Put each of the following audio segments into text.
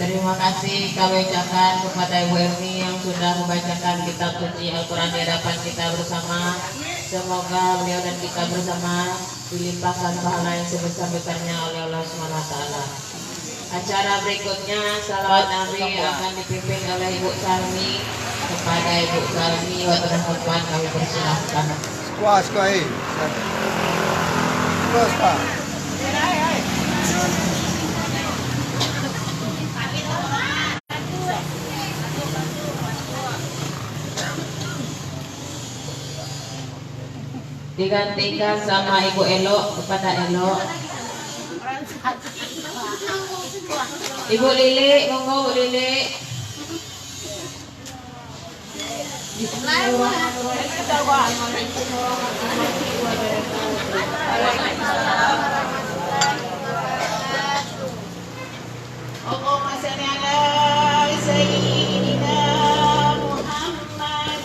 Terima kasih kami ucapkan kepada Ibu Erni yang sudah membacakan kitab suci Al-Quran di hadapan kita bersama. Semoga beliau dan kita bersama dilimpahkan pahala yang sebesar-besarnya oleh Allah SWT. Acara berikutnya salawat Nabi akan dipimpin oleh Ibu Salmi. Kepada Ibu Salmi wabarakatuh kami persilahkan. Terus Pak. Digantikan sama Ibu Elo, kepada Elo. Ibu Lili, monggo Bu Lili. Allahumma shalli ala sayyidina Muhammad.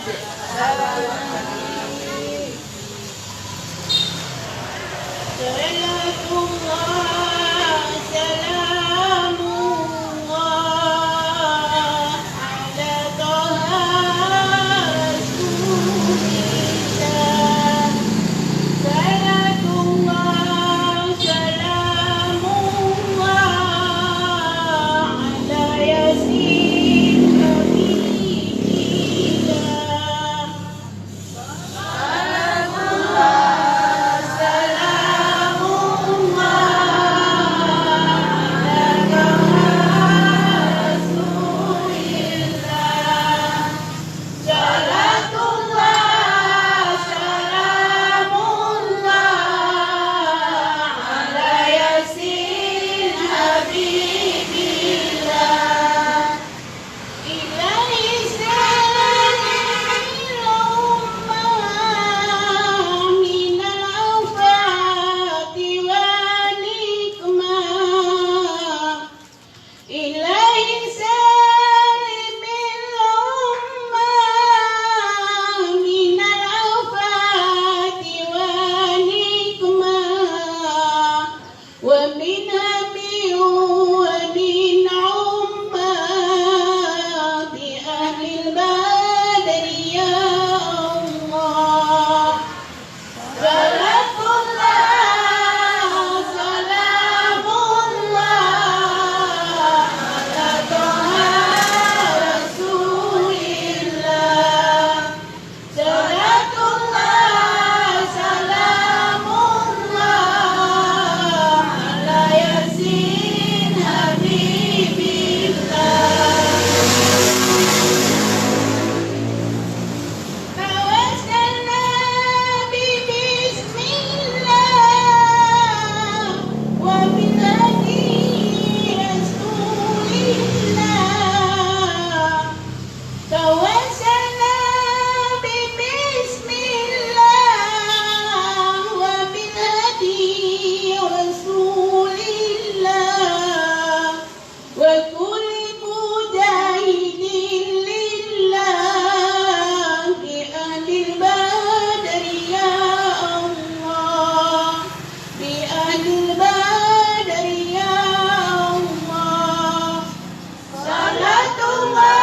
Salatullah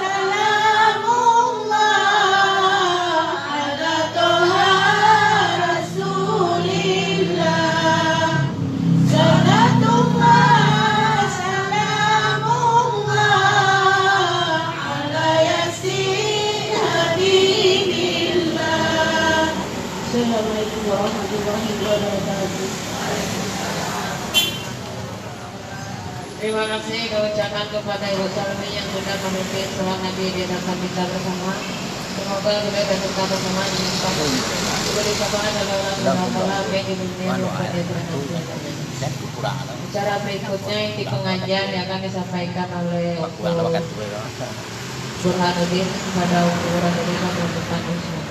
salamullah ala Taha Rasulillah. Salatullah salamullah ala Yasin Habibillah. Assalamualaikum warahmatullahi wabarakatuh. Terima kasih kami ucapkan kepada Ibu Salmi yang sudah memimpin sholat Nabi di hadapan kita bersama. Semoga kita dan kita bersama diberi cobaan oleh Allah SWT baik di dunia maupun di akhirat. Acara berikutnya inti pengajian yang akan disampaikan oleh Burhanuddin kepada Burhanuddin menentukan usia.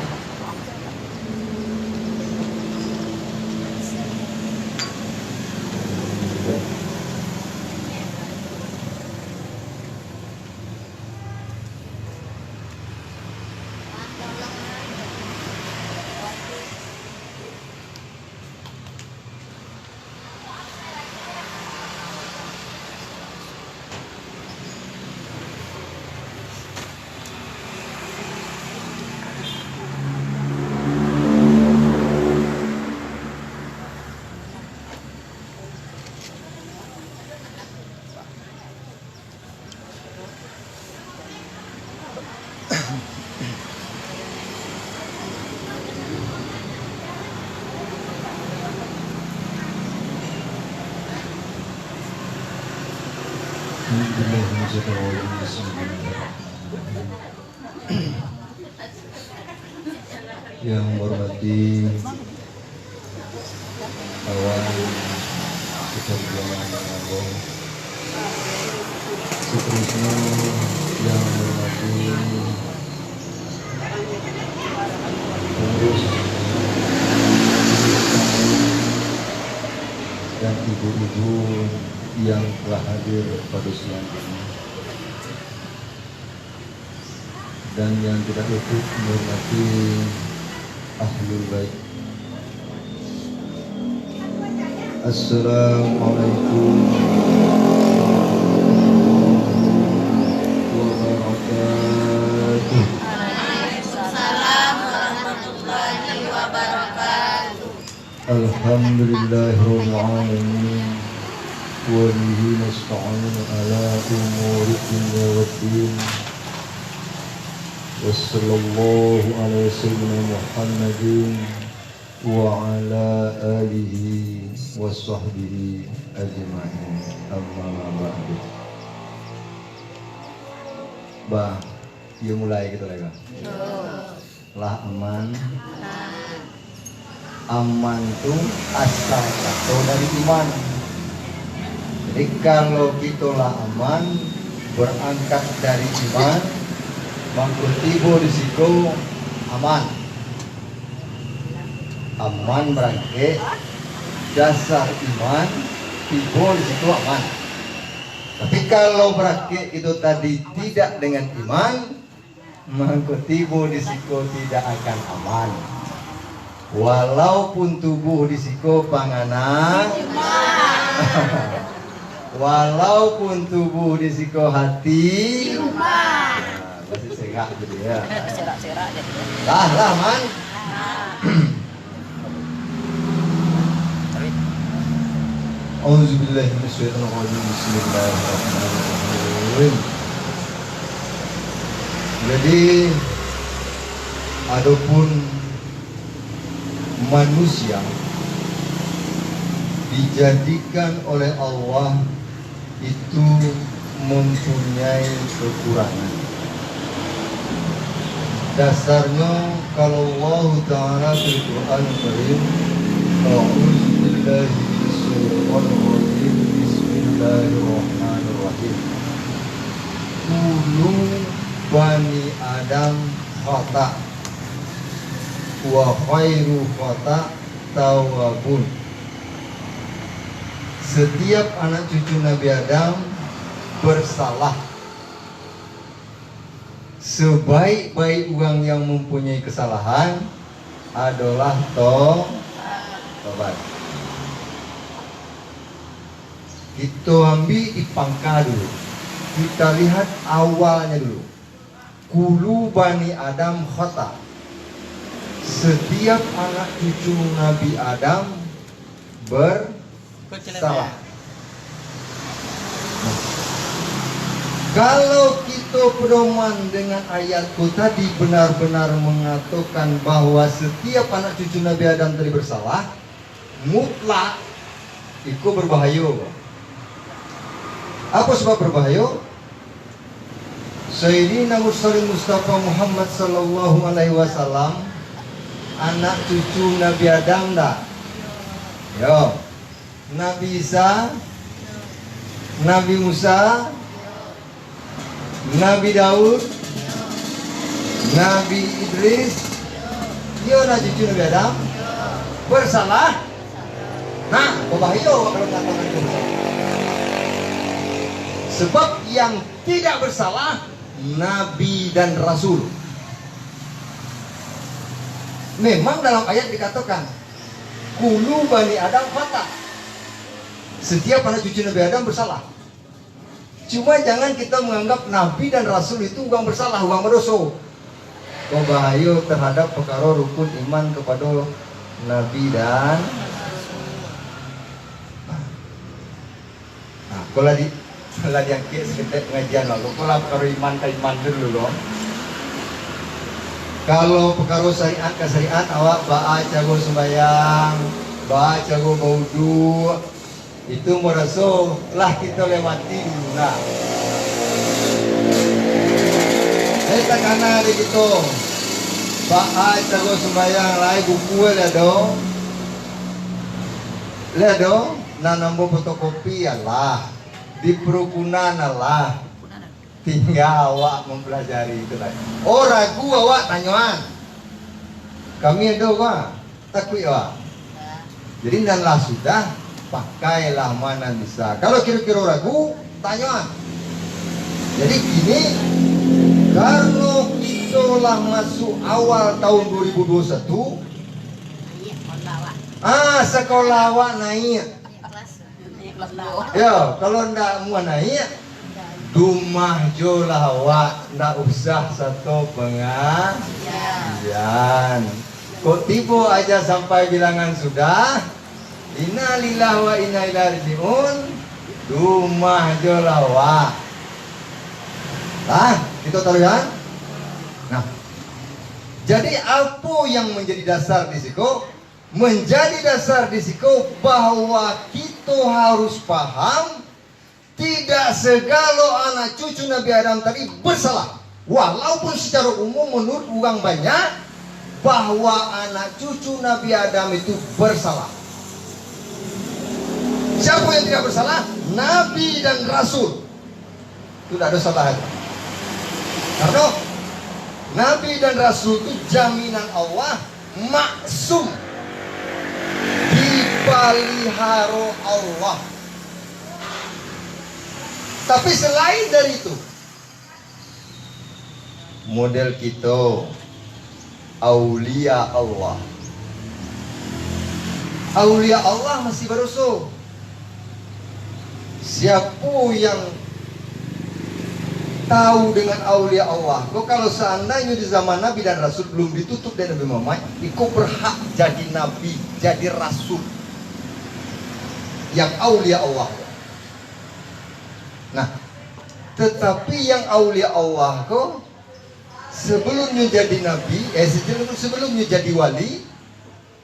Yang menghormati kawan seperjuangan Allah, seterusnya yang menghormati pengurus dan ibu-ibu yang telah hadir pada siang ini, dan yang tidak luput menghormati Ahlul Bait. Assalamualaikum wabarakatuh. Waalaikumsalam warahmatullahi wabarakatuh. Alhamdulillahirabbil alamin. Wa bihi nasta'inu ala umuri dunya waddin. Wassallallahu ala sayyidina Muhammadin wa ala alihi wa sahbihi ajma'in. Amma ba'du. Bah, yuk mulai kita lagi. Lah aman. Aman tuh asal atau dari iman. Jadi kalau kita lah aman berangkat dari iman, mangkutibo risiko aman. Aman berangkat dasar iman, tibo risiko aman. Tapi kalau berangkat itu tadi tidak dengan iman, mangkutibo risiko tidak akan aman. Walaupun tubuh risiko panganan, walaupun tubuh risiko hati, masih serak gitu ya. Serak-serak jadi. Lah man. Auzubillahi minasyaitonir rajim. Bismillahirrahmanirrahim. Jadi adapun manusia dijadikan oleh Allah itu mempunyai kekurangan. Dasarnya kalau Allah Ta'ala di Quran Karim, A'udzubillahi minasyaitonir rajim, Bismillahirrahmanirrahim. Kullu bani Adam khata wa khairu khata tawabun. Setiap anak cucu Nabi Adam bersalah. Sebaik-baik orang yang mempunyai kesalahan adalah tobat. Kita ambil di pangka dulu. Kita lihat awalnya dulu. Kulu bani Adam khata. Setiap anak cucu Nabi Adam bersalah. Kalau kita pedoman dengan ayatku tadi benar-benar mengatakan bahwa setiap anak cucu Nabi Adam tadi bersalah, mutlak itu berbahaya. Apa sebab berbahaya? Sayyidina Mursalin Mustafa Muhammad sallallahu alaihi wasallam, anak cucu Nabi Adam dah. Yo. Nabi Isa, Nabi Musa, Nabi Daud, Nabi Idris, dia anak cucu Nabi Adam bersalah. Nah, berbahaya kalau katakan itu bersalah. Sebab yang tidak bersalah Nabi dan Rasul. Memang dalam ayat dikatakan Kulu bani Adam khata. Setiap anak cucu Nabi Adam bersalah. Cuma jangan kita menganggap Nabi dan Rasul itu orang bersalah, orang berdosa. Bahaya terhadap perkara rukun iman kepada Nabi dan kalau di yang sekitar pengajian lalu, kalau perkara iman ke iman dulu loh. Kalau perkara syariat ke syariat, awak baca go sembayang, baca go baudu, Itu mereso lah kita lewati dulu lah. Kita karena di gitu. Pak Ai terus sembahyang lai buku lihat dong. Lihat dong, nanambo fotokopi lah. Di perukunan lah. Tinggal awak mempelajari itu lagi. Oh ragu awak tanyaan. Kami ada awak takut awak. Jadi danlah sudah pakailah mana bisa. Kalau kira-kira ragu tanyaan. Jadi gini, kalau kita lah masuk awal tahun 2021, sekolah awak naik. Ya, kalau ndak mau naik, rumah jolah awak ndak usah satu pengajian. Kok tipu aja sampai bilangan sudah. Innalillahi wa inna ilaihi rajiun. Rumah jolah awak. Nah, kita tahu kan? Nah, jadi apa yang menjadi dasar di situ? Menjadi dasar di situ bahwa kita harus paham tidak segala anak cucu Nabi Adam tadi bersalah. Walaupun secara umum menurut orang banyak bahwa anak cucu Nabi Adam itu bersalah. Siapa yang tidak bersalah? Nabi dan Rasul. Itu tidak ada salah. Karena Nabi dan Rasul itu jaminan Allah maksum, dipelihara Allah. Tapi selain dari itu, model kita aulia Allah. Aulia Allah masih berusul. Siapa yang tahu dengan aulia Allah? Kok kalau seandainya di zaman Nabi dan Rasul belum ditutup dari Nabi Muhammad, kau berhak jadi Nabi, jadi Rasul yang aulia Allah. Nah, tetapi yang aulia Allah kok sebelumnya jadi Nabi, sebelumnya jadi wali,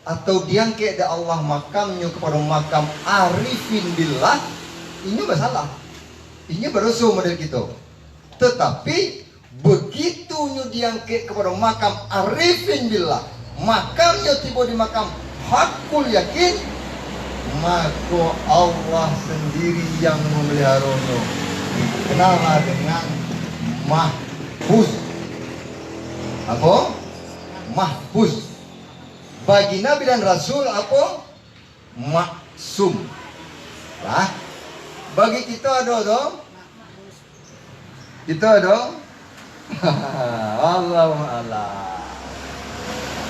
atau diangkat dari Allah makamnya kepada makam arifin billah, ini masalah. Ini berusul model kita. Tetapi begitu diangkat kepada makam arifin billah, makamnya tiba di makam hakul yakin, maka Allah sendiri yang memeliharanya. Dikenallah dengan mahfuz. Apa? Mahfuz. Bagi Nabi dan Rasul apa? Maksum. Nah, bagi kita ada dong. Kita ada. Allah.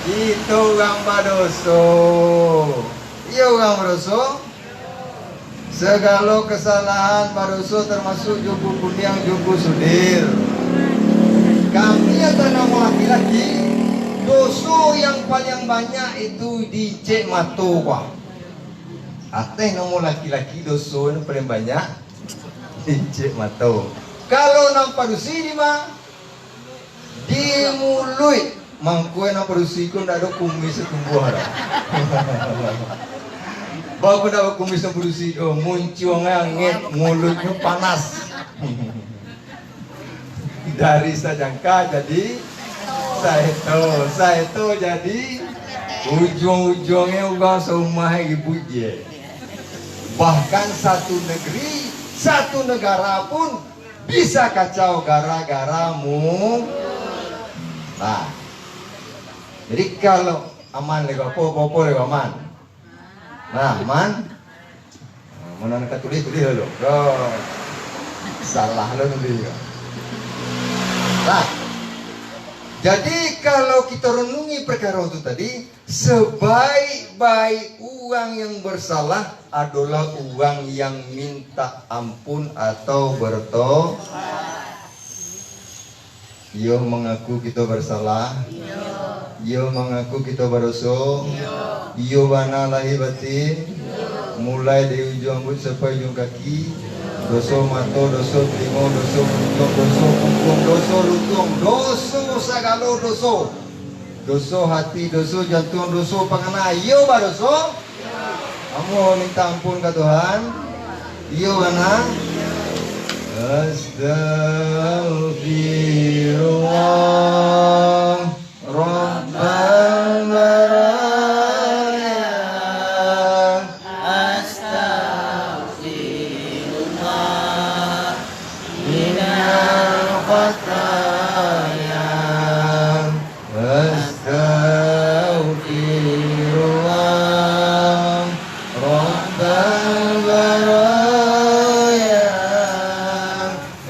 Itu orang berdosa. Iya orang berdosa. Segala kesalahan berdosa termasuk juku kuning, juku sudir. Kami anak laki-laki, dosa yang paling banyak itu dicek mata. Ateh nama laki-laki dosa yang paling banyak dicek mata. Kalau nampak dosa di mana? Di mulut. Mangkue nampak dosa itu tidak ada kumis setumbuh. Bapak dapat kumis nampak dosa itu muncul ngangit, mulutnya panas. Dari sajangka jadi saya itu jadi ujung-ujungnya uang seumah ibu je. Bahkan satu negeri, satu negara pun bisa kacau gara-gara Nah, jadi kalau aman lego apa lego aman. Nah, aman. Mana nak tulis dulu. Salah lo nulis. Nah, jadi kalau kita renungi perkara itu tadi, sebaik-baik uang yang bersalah adalah uang yang minta ampun atau bertobat. Yo mengaku kita bersalah. Yo mengaku kita berdosa. Yo bana lahir batin. Mulai dari ujung rambut sampai ujung kaki. Dosa mata, dosa telinga, dosa mulut, dosa punggung, dosa lutut, dosa segala dosa. Dosa hati, dosa jantung, dosa panganah. Yo berdosa. Kamu minta ampun ke Tuhan? Iya mana? Astaghfirullah Rabbal baraya. Astaghfirullah Minal khataya. Astaghfirullah Rabbal baraya.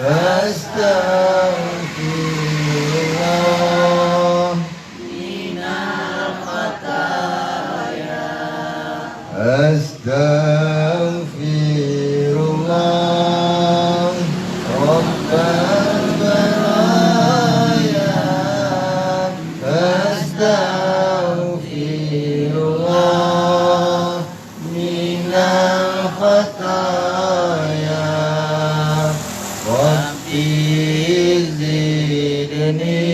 Astaghfirullah minal khataya. Astaghfirullah Rabbal baraya. Astaghfirullah minal khataya. Rabbi zidni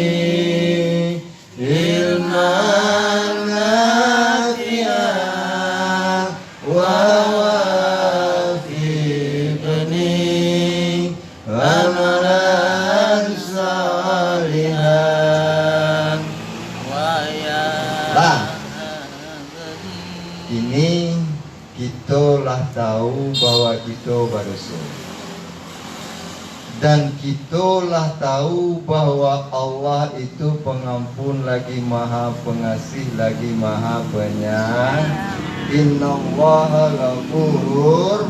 ilman nafi'an wa wafiqni amalan salihan. Lah, ini kitalah tahu bahwa kita berdosa. Dan kitalah tahu bahwa Allah itu pengampun lagi maha pengasih lagi maha penyayang. Innallaha ghafurur.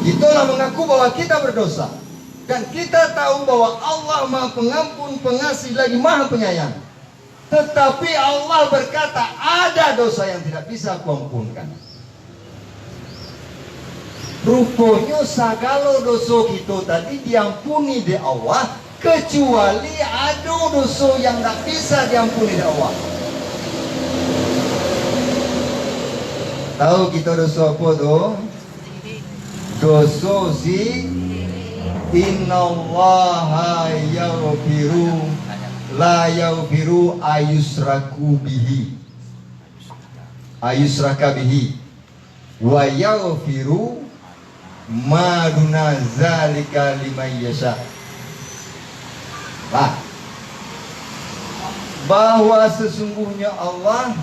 Kitalah mengaku bahwa kita berdosa. Dan kita tahu bahwa Allah maha pengampun pengasih lagi maha penyayang. Tetapi Allah berkata ada dosa yang tidak bisa kuampunkan. Rupanya segala dosa kita tadi diampuni di Allah, kecuali ada dosa yang tak bisa diampuni di Allah. Tahu kita dosa apa tu? Dosa si innallaha yaghfiru la yaghfiru ayusraku bihi ayusraka bihi wa yaghfiru ma duna zalika liman yasha. Bahwa sesungguhnya Allah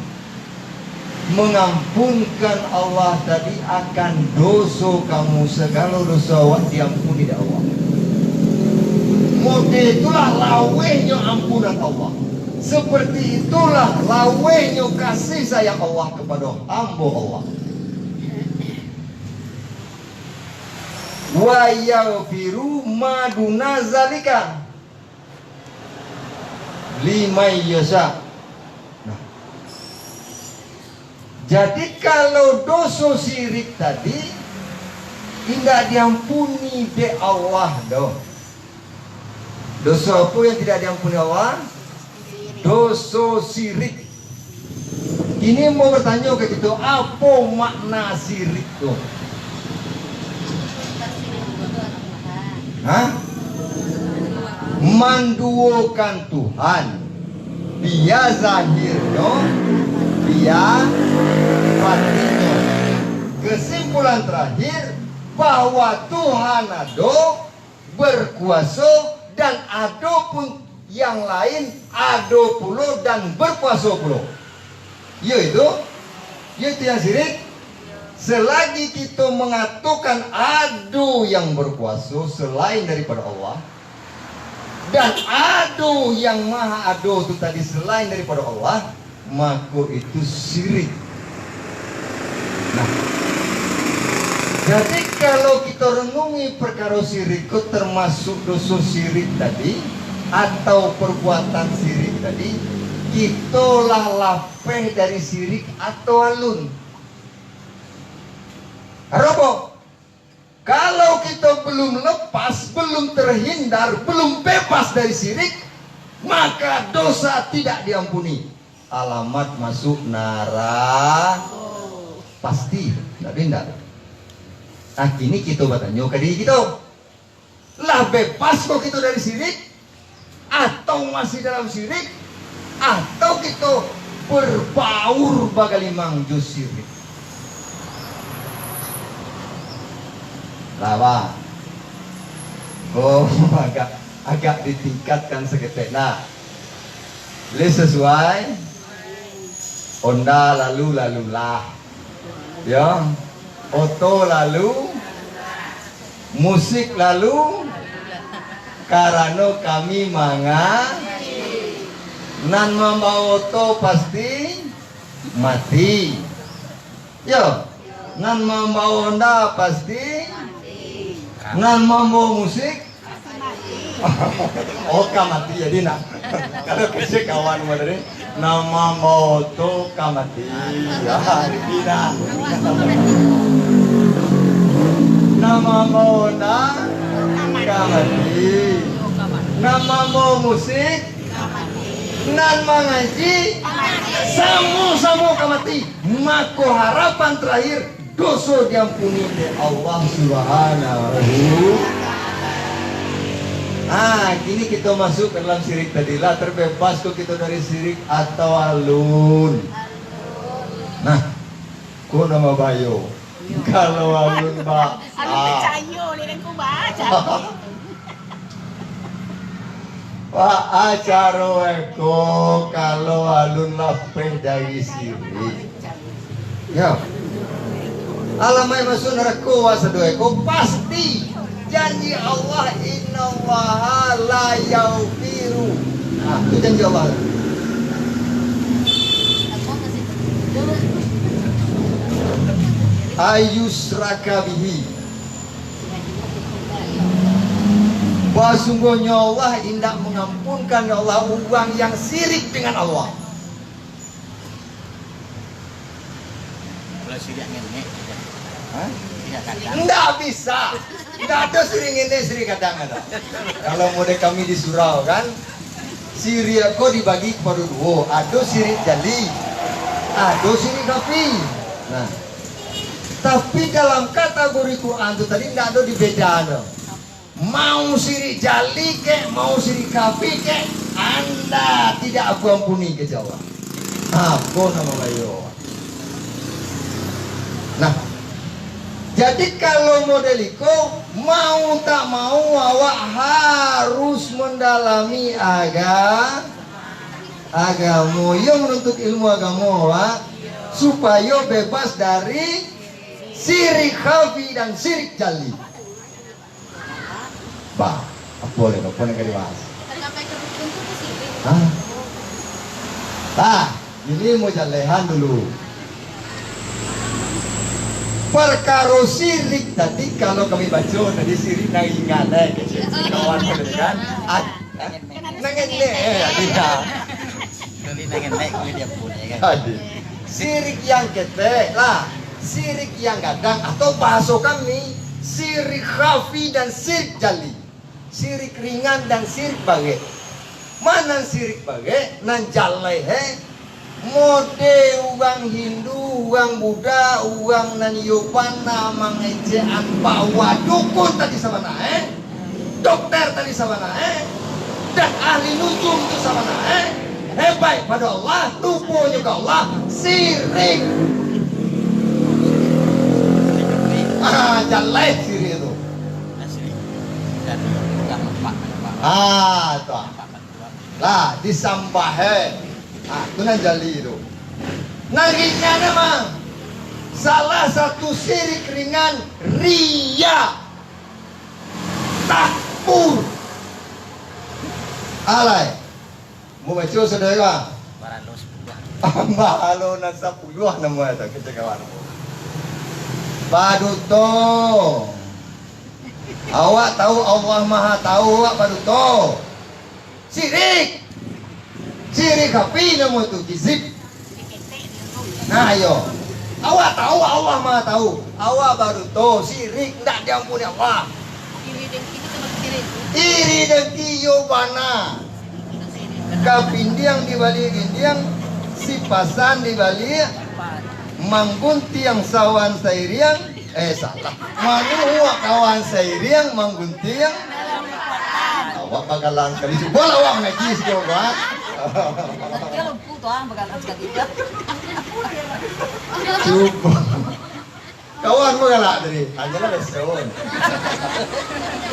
mengampunkan Allah tadi akan dosa kamu, segala dosa awak diampuni oleh Allah. Model itulah lawehnya ampunan Allah. Seperti itulah lawehnya kasih sayang Allah kepada hamba Allah. Wa yaghfiru ma duna zalika liman yasha. Nah, jadi kalau dosa syirik tadi tidak diampuni de Allah doh. Dosa apa yang tidak diampuni Allah? Dosa syirik. Ini mau bertanya ke kita, apa makna syirik tuh? Hah? Menduakan Tuhan. Dia zahirnya, dia batinnya. Kesimpulan terakhir bahwa Tuhan ada berkuasa dan ada pun yang lain ada pula dan berkuasa pula. Yaitu yang syirik. Selagi kita mengatakan ada yang berkuasa selain daripada Allah, dan ada yang maha ada itu tadi selain daripada Allah, maka itu syirik. Nah, jadi kalau kita renungi perkara syirik itu termasuk dosa syirik tadi atau perbuatan syirik tadi, kitalah lapeh dari syirik atau alun. Apa? Kalau kita belum lepas, belum terhindar, belum bebas dari syirik, maka dosa tidak diampuni. Alamat masuk neraka pasti, tidak hindar. Nah, kini kita bertanya ke diri kita, lah bebas kok kita dari syirik, atau masih dalam syirik, atau kita berbaur bagalimang jusirik. Lawa. Oh, agak ditingkatkan seketik. Nah, sesuai Honda lalulah, ya, oto lalu, musik lalu, karano kami manga, nan membawa oto pasti mati, yo, nan membawa Honda pasti, nan membawa musik, oka mati jadi nak. Kalau kesek kawan modern nama moto kamati ya tidak nama mona kamati nama mau musik nan mengaji samu kamati mako harapan terakhir dosa diampuni oleh Allah Subhanahu. Kini kita masuk ke dalam syirik tadilah, terbebas kok kita dari syirik atau alun. Nah, kok nama bayo? Kalau alun ba? Alun percaya dengan ku baca. Pak acaro eko kalau alun lapeh dari syirik. Ya. Alamai masuk neraka wasedo eko pasti. Janji Allah innallaha la yaghfiru. Nah, itu janji Allah. Ayusraka bihi. Bahwa sungguhnya Allah tidak mengampunkan ya Allah uang yang sirik dengan Allah. Boleh sirik ngenek. Tidak bisa. Tidak ada sirik ini sirik kadang-kadang. Kalau model kami di surau kan, sirik kok dibagi kepada dua. Ada sirik jali, ada sirik kafi. Nah, tapi dalam kategori Quran itu tadi tidak ada dibedakan. Mau sirik jali ke, mau sirik kafi ke, Anda tidak aku ampuni ke Allah. Aku nama bayo. Nah, jadi kalau modeliko mau tak mau awak harus mendalami agama yang menuntut ilmu agama awak supaya bebas dari sirik khafi dan sirik jali. Bah, boleh kali bahas. Ini mau jalehan dulu. Perkara sirik tadi kalau kami baca tadi sirik nang ingat kawan kan nangen tidak sirik yang ketek lah, sirik yang gadang atau bahasa kami sirik khafi dan sirik jali, sirik ringan dan sirik bagai. Mana sirik bagai nan jalai mode uang Hindu, uang Buddha, uang Naniopana, mengejaan bahwa dukun tadi sama dokter tadi sama dan ahli nujum itu sama hebat pada Allah, lupa juga Allah, sirik. Jalai sirik itu. Tuh. Lah disambah itu nan jali itu. Nangingnya memang salah satu sirik ringan ria, takbur, alay. Mau baca saudara? Mahalo na sa puluh nama itu kita kawan. Paduto. Awak tahu Allah Maha tahu awak paduto. Sirik. Sirik api nama itu kizib. Nah ayo, awak tahu Allah Maha tahu. Awak baru tahu sirik tidak diampuni Allah. Iri dengki yobana. Kapindiang di balik indiang, si pasan di balik manggunti yang sawan sairiang. Salah. Manuwa kawan sairiang manggunti yang. Awak bakalan kali bola awak ngaji sih tuang begakan sekali. Coba. Kawan mo galak dari. Hanya lah restoran.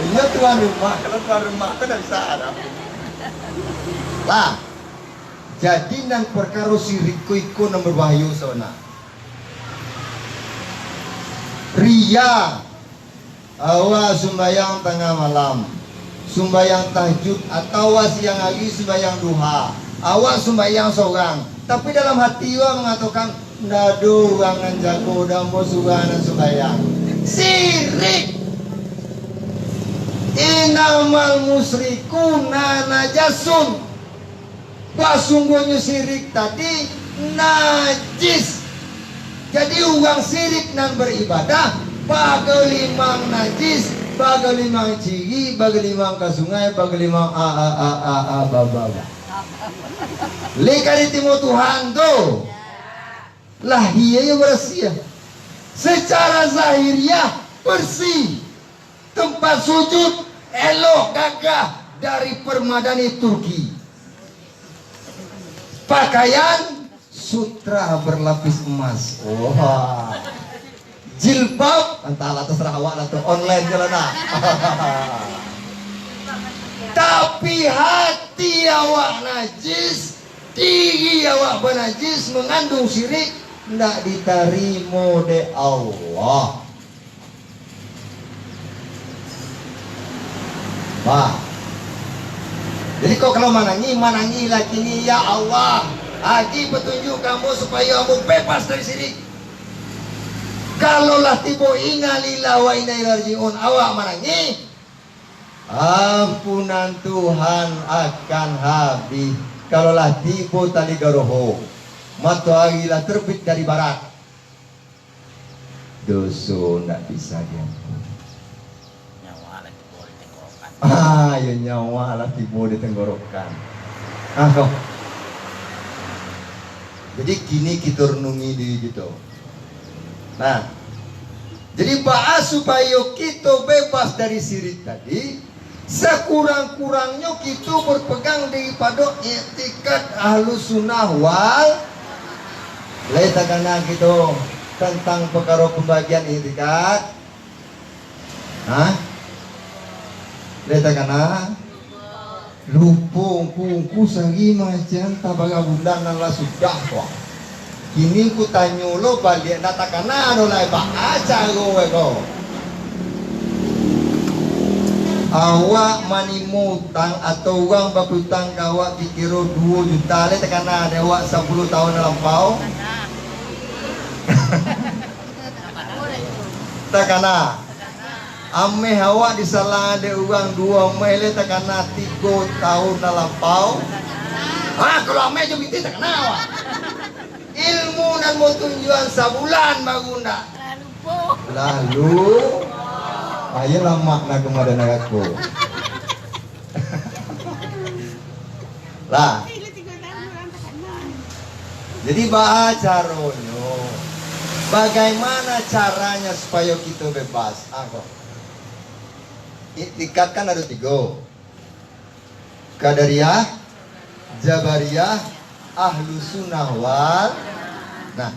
Iya tuan rumah. Kalau tuan rumah kan bisa Arab. Lah. Jadi nang perkara sirikku iku nomor wahyu sona. Ria. Awal sembahyang tengah malam. Sembahyang tahajud atau siang hari sembahyang duha. Awak sembahyang seorang, tapi dalam hati awak mengatakan nado wangan jago dan bosuganan sembahyang. Sirik. Inamal musyrikuna najasun. Sungguhnya sirik tadi najis. Jadi orang sirik nan beribadah bagalimang najis, bagalimang ciri, bagalimang ke sungai, bagalimang baba. Lekari timo Tuhan tu. Lah iya bersih. Secara zahiriah bersih. Tempat sujud elok gagah dari permadani Turki. Pakaian sutra berlapis emas. Wah. Jilbab entahlah terserah awak lah tuh online jalan lah. Tapi hati awak najis, diri awak bernajis, mengandung syirik, tidak diterima oleh Allah. Bah. Jadi kau kalau manangi lagi ni ya Allah, lagi petunjuk kamu supaya kamu bebas dari syirik. Kalaulah tiba inna lillahi wa inna ilaihi raji'un awak manangi, ampunan Tuhan akan habis. Kalaulah tiba tali garoho, matahari lah terbit dari barat, dosa tidak bisa diampuni. Ya nyawa lah tiba di tenggorokan. Jadi kini kita renungi diri gitu. Nah, jadi bahas supaya kita bebas dari syirik tadi, sekurang-kurangnya kita berpegang daripada etikat Ahlus Sunnah wal. Laita kana kita tentang perkara pembagian etikat. Hah? Laita kana lupung kungku sagi macam tabaga bundan nala sudah kok. Kini ku tanya lo balik natakana do lai ba aja go. Awak mani mutang atau uang berhutang kawak dikira 2 juta le takana ada awak 10 tahun lampau. Takana. Ame awak disalah ada uang 2 mele takana 3 tahun lampau. Kalau ame je binti takana awak. Ilmu dan mau tunjuan sebulan bagunda. Lalu ayo lama nak kemana aku. Lah. Jadi baca ronyo. Bagaimana caranya supaya kita bebas? Itikat kan ada 3. Qadariyah, Jabariyah, Ahlus Sunnah wal. Nah,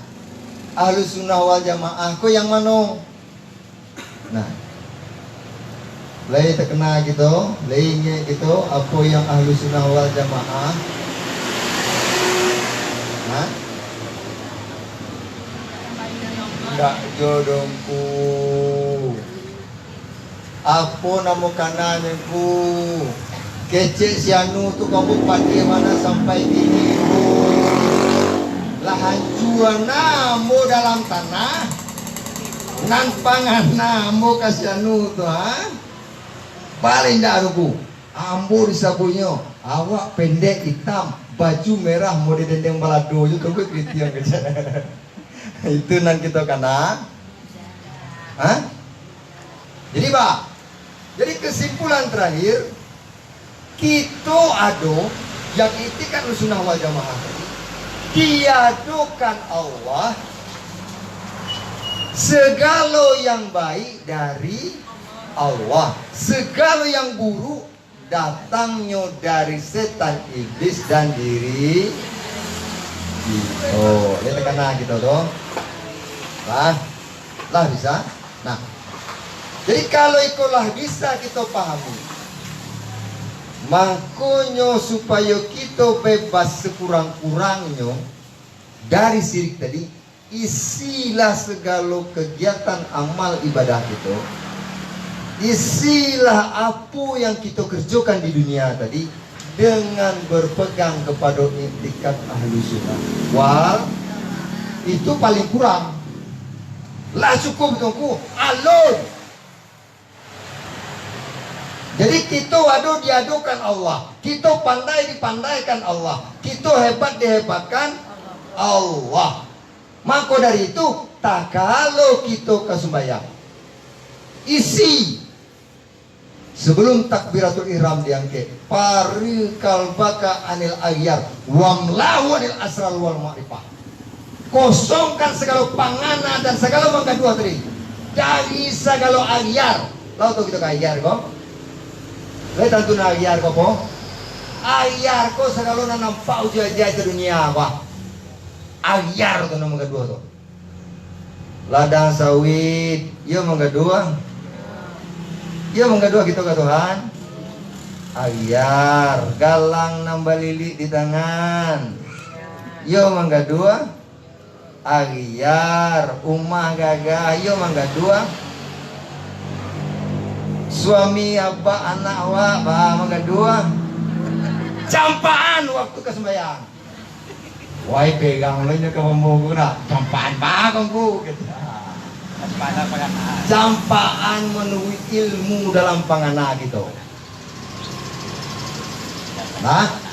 Ahlus Sunnah wal Jamaah kok yang mana? Nah, lain terkena gitu, lainnya gitu, apa yang Ahlus Sunnah wal Jamaah? Hah? Enggak jodohku. Apa nama kanannya ku? Kecek sianu tu kamu pati mana sampai dini ku. Lahan jual namo dalam tanah, nan pangan namo kasianu tu ha. Paling dah rugu. Ambo disabunya, awak pendek hitam, baju merah model dendeng balado itu kau kritian kerja. Itu nan kita kena. Hah? Jadi jadi kesimpulan terakhir, kita ada yang itikat Sunnah wal Jamaah diadukan Allah segala yang baik dari Allah, segala yang buruk datangnya dari setan iblis dan diri Oh, lihat tekanan gitu tuh. Lah bisa. Nah, jadi kalau itulah bisa kita pahami, makanya supaya kita bebas sekurang-kurangnya dari syirik tadi, isilah segala kegiatan amal ibadah kita, isilah apa yang kita kerjakan di dunia tadi dengan berpegang kepada itikat ahlu sunnah wal, itu paling kurang. Lah cukup tunggu alun. Jadi kita adu diadukan Allah, kita pandai dipandaikan Allah, kita hebat dihebatkan Allah. Maka dari itu, tak kalau kita ke sembahyang, isi sebelum takbiratul ihram diangkat, pari kalbaka anil ayyar, wamlahu anil asral wal ma'rifah. Kosongkan segala pangana dan segala mangga dua tadi dari segala ayyar. Lalu tuh kita ke ayyar kok. Lalu tentu na ayyar kok po. Ayyar kok segala na nampak ujian-ujian di dunia apa. Ayyar tuh nama kedua tuh. Ladang sawit, iya mangga dua. Iya mangga dua gitu ke Tuhan. Ayyar, galang nambah lili di tangan. Iya mangga dua. Ayyar, umah gagah, yo mangga dua. Suami apa anak wa, mangga dua. Campaan waktu kesembahyang. Wai pegang lo nya ke pembuku nak, campaan bagongku. Campaan menuhi ilmu dalam pangana gitu. Nah.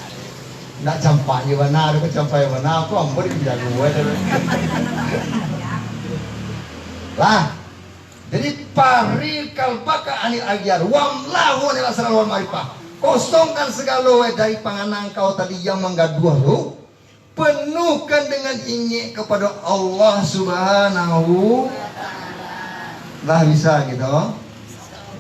Nak campak di mana, ada campak di mana, aku ampun tidak gue. Lah, jadi pari kalbaka anil agyar, wamlahu anil asrar wal ma'rifah. Kosongkan segala dari panganan kau tadi yang menggaduh lu, penuhkan dengan ingin kepada Allah Subhanahu. Lah bisa gitu.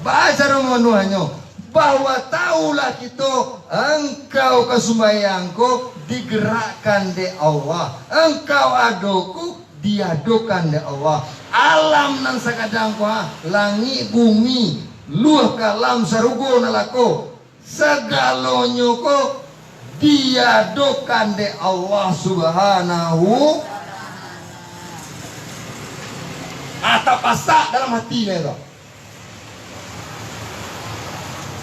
Baca romanuannya. Bahwa taulah kita engkau kesembayangku digerakkan di Allah, engkau adoku diadokan di Allah. Alam nan sakadang kuah langit bumi luah kalam sarugo nalako segalonyo ko diadokan di Allah Subhanahu. Atau pasak dalam hatinya itu.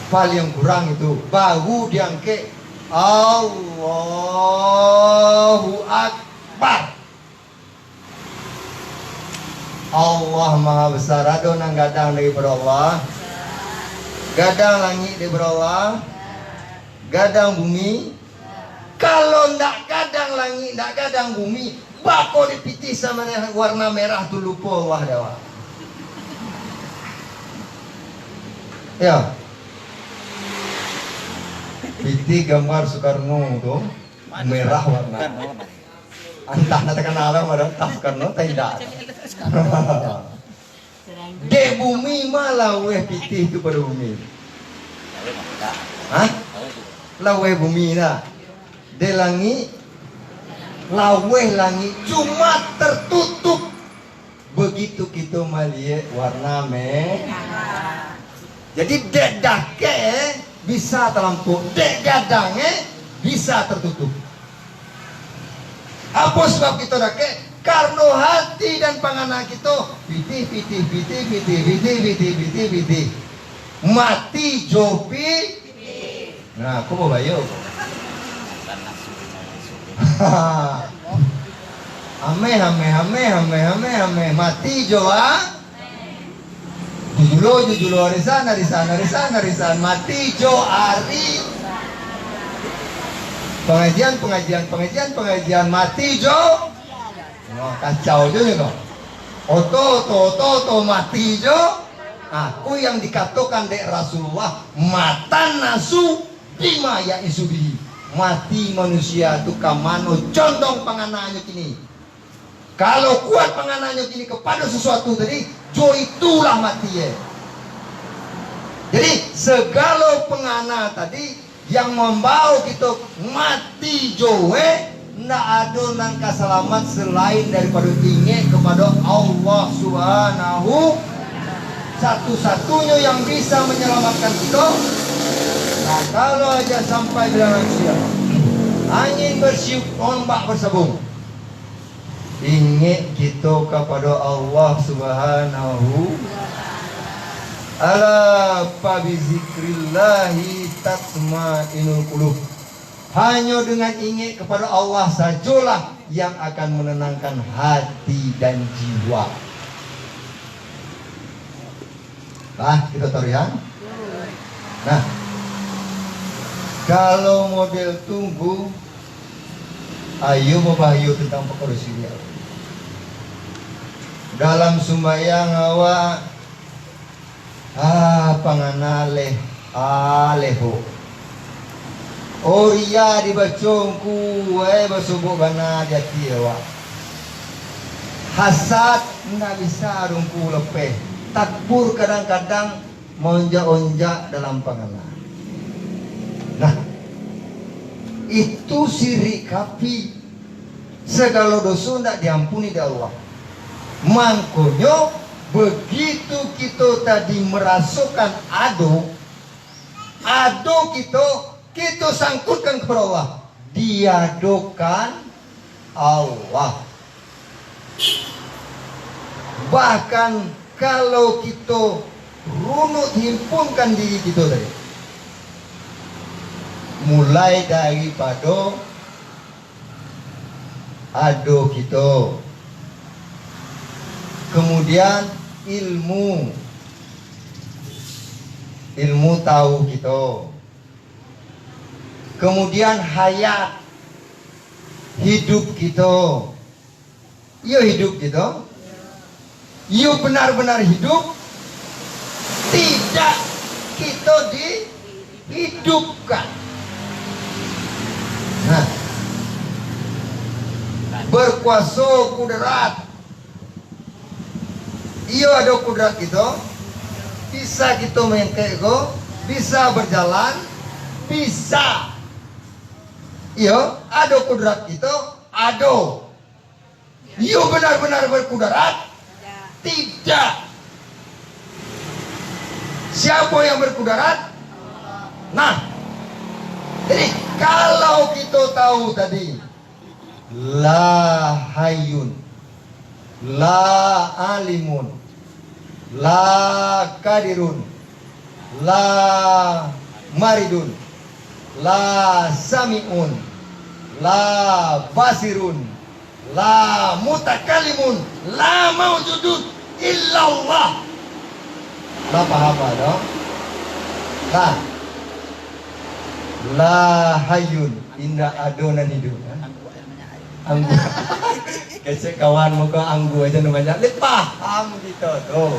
Paling kurang itu bahu diangkat Allahu Akbar. Allah Maha Besar. Ada nang gadang daripada Allah, gadang langit daripada Allah, gadang bumi. Kalau ndak gadang langit, ndak gadang bumi, bako dipitih sama warna merah tu lupa Allah dewa. Ya. Piti gambar Soekarno tuh merah warna. Entah nanti kenalan ada tas Soekarno tidak. De bumi malah weh piti itu pada bumi. Hah? Lawe bumi dah. De langit, lawe langit cuma tertutup. Begitu kita melihat warna merah. Jadi dedake bisa terlampau, dek gadangnya bisa tertutup. Apa sebab kita dake? Karena hati dan panganan kita piti. Mati jopi. Nah, aku mau bayar. Hame. Mati joa. Jujulo arisan mati jo ari pengajian mati jo. Oh, kacau juga oto mati jo. Aku yang dikatakan dek Rasulullah matan nasu bima ya isubihi, mati manusia itu kamano condong panganannya kini. Kalau kuat panganannya kini kepada sesuatu tadi, jo itulah mati ya. Jadi segala pengana tadi yang membawa kita mati jowe ndak ada nan kasalamat selain daripada ingat kepada Allah Subhanahu, satu-satunya yang bisa menyelamatkan kita. Nah, kalau aja sampai bila manusia angin bersiuk, ombak bersabung, ingat kita kepada Allah Subhanahu. Ala fa bizikrillahi tatma'innul qulub. Hanya dengan ingat kepada Allah sajalah yang akan menenangkan hati dan jiwa. Nah, kita tahu ya. Nah, kalau model tunggu, ayo membahayu tentang perkara syria. Dalam sembahyang awak panganaleh aleho Oria dibacongku basubuk bana jati awak. Hasad nggak bisa rungku lepeh. Takbur kadang-kadang monja-onja dalam panganan. Nah, itu sirik kapi. Segala dosa tidak diampuni di Allah. Mangkonyo begitu kita tadi merasukan ado kita sangkutkan kepada Allah, diadokan Allah. Bahkan kalau kita runut himpunkan diri kita tadi, mulai daripada ado kita, kemudian ilmu tahu kita, kemudian hayat hidup kita. Iya hidup kita, iya benar-benar hidup, tidak kita dihidupkan. Nah, berkuasa kudrat. Iya ada kudrat kita, bisa kita mengkek go, bisa berjalan, bisa. Iya ada kudrat kita, ada. Iya benar-benar berkudrat, tidak. Siapa yang berkudrat? Nah, jadi kalau kita tahu tadi, la hayyun, la alimun, la kadirun, la maridun, la sami'un, la basirun, la mutakalimun, la mawjudun illallah. La paham dong? Nah, la hayyun, indah adonan hidup. Anggu, kece kawan muka anggu aja namanya. Paham gitu tuh.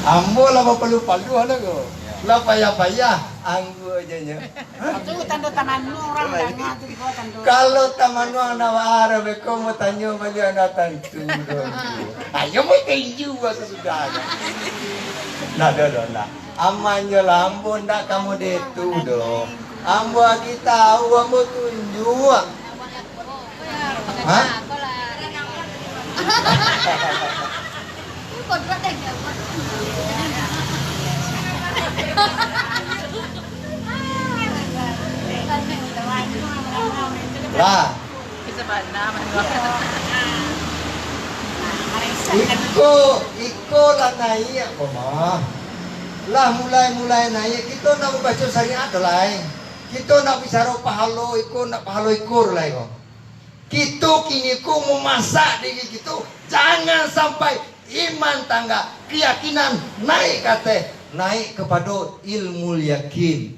Ambo lah palu-palu ada go. Lah payah-payah anggu aja nya. Itu tanda tamanmu orang tanya tu kau tanda. Kalau taman orang nawar beko mau tanya bagi anak tantu dong. Ayo mau tinju waktu sudah. Nah, nah. Amannya lambo ndak kamu detu dong. Ambo kita tahu ambo tunjuk. Hah? Lah. Iko lah naik apa mah? Lah mulai naik kita nak baca syariat lain. Kita nak bicara pahalo iko nak pahalo ikur lah iko. Kita kini ku memasak diri kita. Jangan sampai iman tangga keyakinan naik kate, naik kepada ilmu yakin,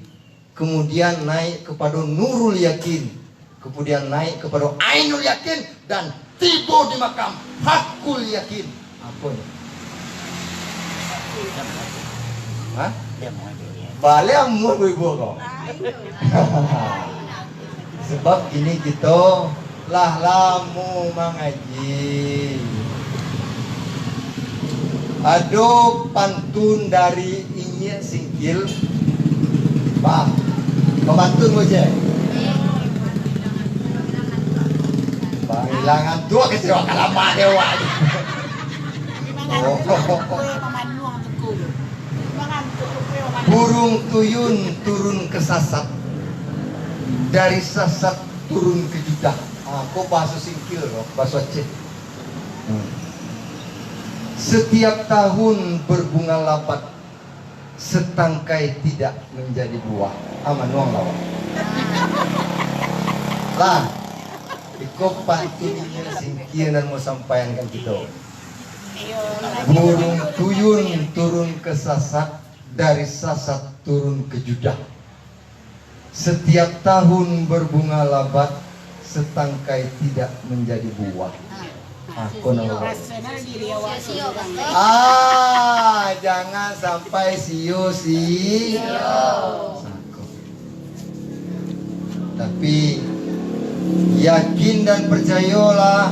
kemudian naik kepada nurul yakin, kemudian naik kepada ainul yakin, dan tiba di makam hakul yakin. Apa ini? Hah? Balik amur ibu kau. Sebab ini kita lah lamu mengaji. Ada pantun dari Inye Singkil. Pak, Pemantun mo je. Panghilangan tua kasi wak kalama dewa. Oh. Burung tuyun turun ke sasat, dari sasat turun ke judah. Kok bahasa singkil loh, bahasa Aceh. Setiap tahun berbunga labat, setangkai tidak menjadi buah. Aman uang lawan. Lah, ikut pantun singkil dan mau sampaikan kita. Burung tuyun turun ke sasat, dari sasat turun ke judah. Setiap tahun berbunga labat, setangkai tidak menjadi buah. Aku nama. Jangan sampai tapi yakin dan percayalah,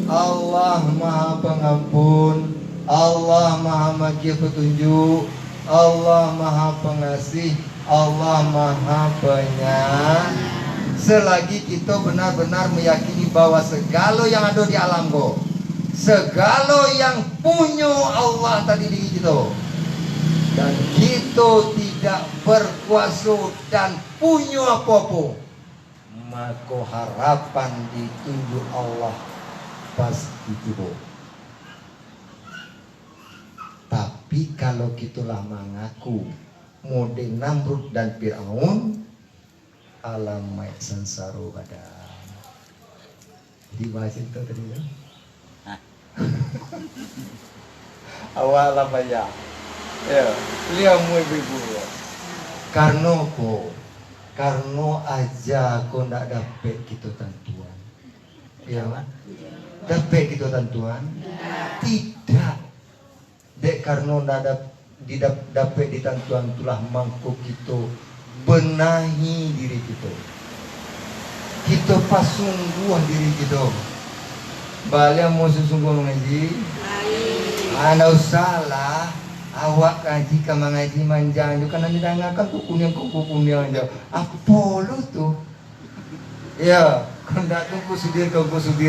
Allah Maha Pengampun, Allah Maha Magia Petunjuk, Allah Maha Pengasih, Allah Maha Penyayang. Selagi kita benar-benar meyakini bahwa segala yang ada di alam ko, segala yang punya Allah tadi di kita, dan kita tidak berkuasa dan punya apa-apa, maka harapan ditunjuk Allah pasti tiba. Tapi kalau kitulah mengaku mode Namrud dan Fir'aun, alamai sansaro badan. Jadi bahasa itu tadi ya. Awal apa ya? Ya, lihat mu ibu-ibu. Karena ko, karena aja ko ndak dapet kita tentuan. Ya, dapet kita tentuan? Tidak. Dek karena ndak dapet di tentuan itulah mangko kita benahi diri kita. Kita pasungguh diri kita. Balik mau sesungguh mengaji. Anda usahlah awak kaji ka mengaji manjang juga nanti tanyakan kukunya aja. Apa lu tuh? Ya, kena tunggu sudir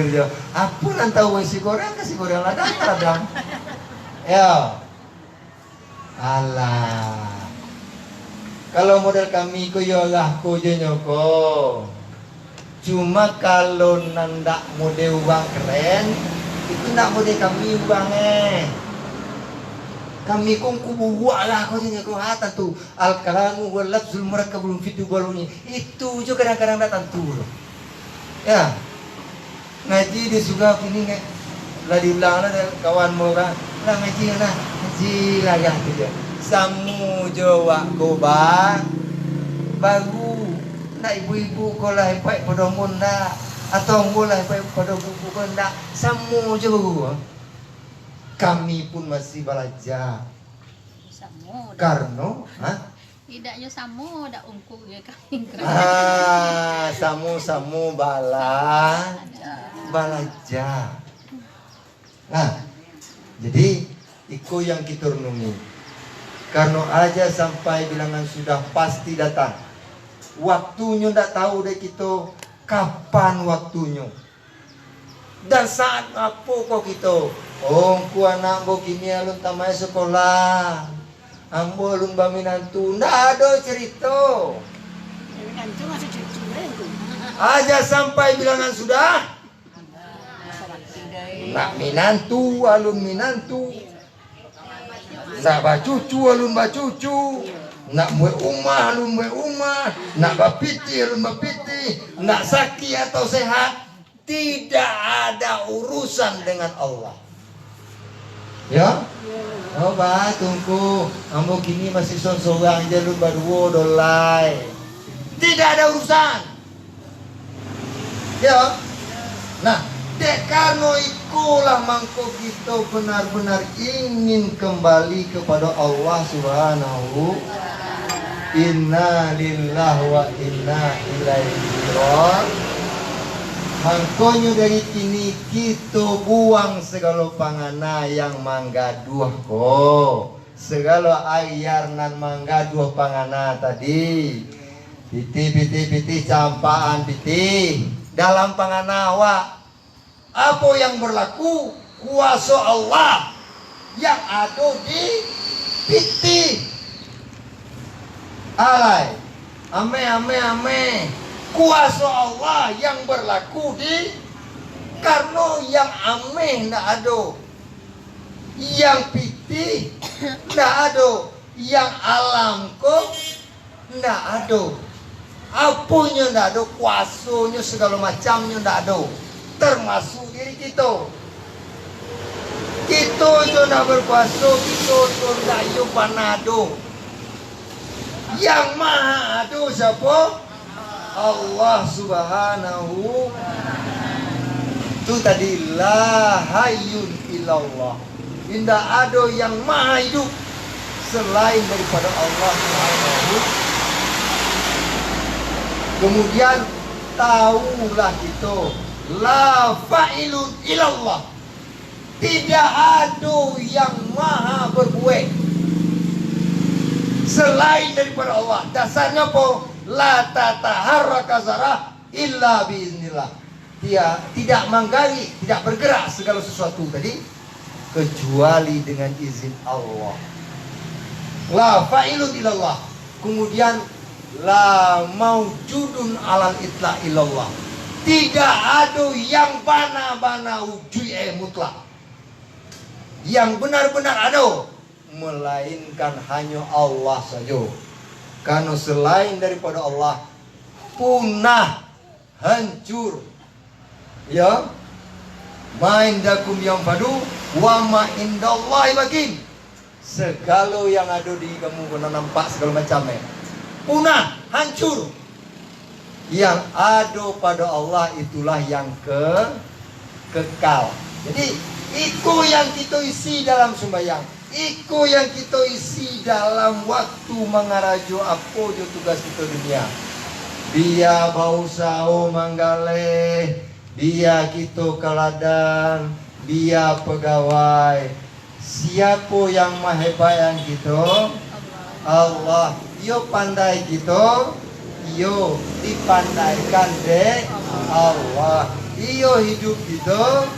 aja. Apa nanti tahu si goreng kasih goreng ladang. Ya. Alah. Kalau model kami ko yolah ko nyoko. Cuma kalau nandak model uang keren, itu nak model kami uangnya. Kami kong kubuwa lah ko nyoko hata tu al kalamu wal lafzul murakkabul fitu baluni. Itu juga kadang-kadang datang tu. Ya. Ngaji di suka ini nggak. Lah diulang lah kawan mora. Lah ngaji lah. Ngaji lah ya tu. Samu Jawa goba baru nak ibu-ibu kolai pai pada munda atau mulai pai pada buku benda samu Jawa. Kami pun masih belajar. Samu. Karena, Tidaknya samu dak ungku ya kami. Samu belajar. Nah, jadi itu yang kita renungi. Karena aja sampai bilangan sudah pasti datang. Waktunya tidak tahu deh kita kapan waktunya. Dan saat apa kok kita? Oh, ku anak bo kini alun tamai sekolah. Ambo alun baminantu. Ndak ada cerita. Aja sampai bilangan sudah. Nak minantu, alun minantu. Nak bacucu alun bacucu, nak mue umah alun mue umah, nak bapiti alun bapiti, nak sakit atau sehat, tidak ada urusan dengan Allah. Ya? Oh bah, tunggu, ambo kini masih sorang aja lu baru dolai. Tidak ada urusan. Ya? Nah, karena ikulah mangko kita benar-benar ingin kembali kepada Allah Subhanahu. Inna lillahi wa inna ilaihi raji'un. Mangkonyo dari kini kita buang segala pangana yang manggaduh ko, segala ayar nan manggaduh pangana tadi. Piti campaan piti dalam panganawa apa yang berlaku kuasa Allah yang ada di piti alai ame kuasa Allah yang berlaku di karena yang ame ndak ada yang piti ndak ada yang alam kok ndak ada apanya ndak ada kuasanya segala macamnya ndak ada termasuk diri kita itu ndak berkuasa kita itu ndak yo panado yang maha ada siapa Allah subhanahu itu tadi la hayyun illallah tidak ada yang maha hidup selain daripada Allah subhanahu. Kemudian tahulah kita la fa'ilun ilallah tidak ada yang maha berbuat selain daripada Allah. Dasarnya apa? La tataharraka zarah illa biiznillah. Dia tidak menggali, tidak bergerak segala sesuatu tadi kecuali dengan izin Allah. La fa'ilun ilallah. Kemudian la maujudun alal itla ilallah. Tidak ada yang bana-bana wujud mutlak. Yang benar-benar ada melainkan hanya Allah saja. Karena selain daripada Allah punah, hancur. Ya. Ma indakum yanfadu wa ma indallahi baqin. Segala yang ada di kamu kena nampak segala macamnya punah, hancur. Yang ada pada Allah itulah yang kekal. Jadi itu yang kita isi dalam sembahyang. Itu yang kita isi dalam waktu mengarajo apa jo tugas kita dunia. Dia bau sao manggale, dia kita keladan, dia pegawai. Siapa yang maha bayang kita? Allah. Yo pandai kita, yo dipandaikan deh Allah. Iyo hidup kita,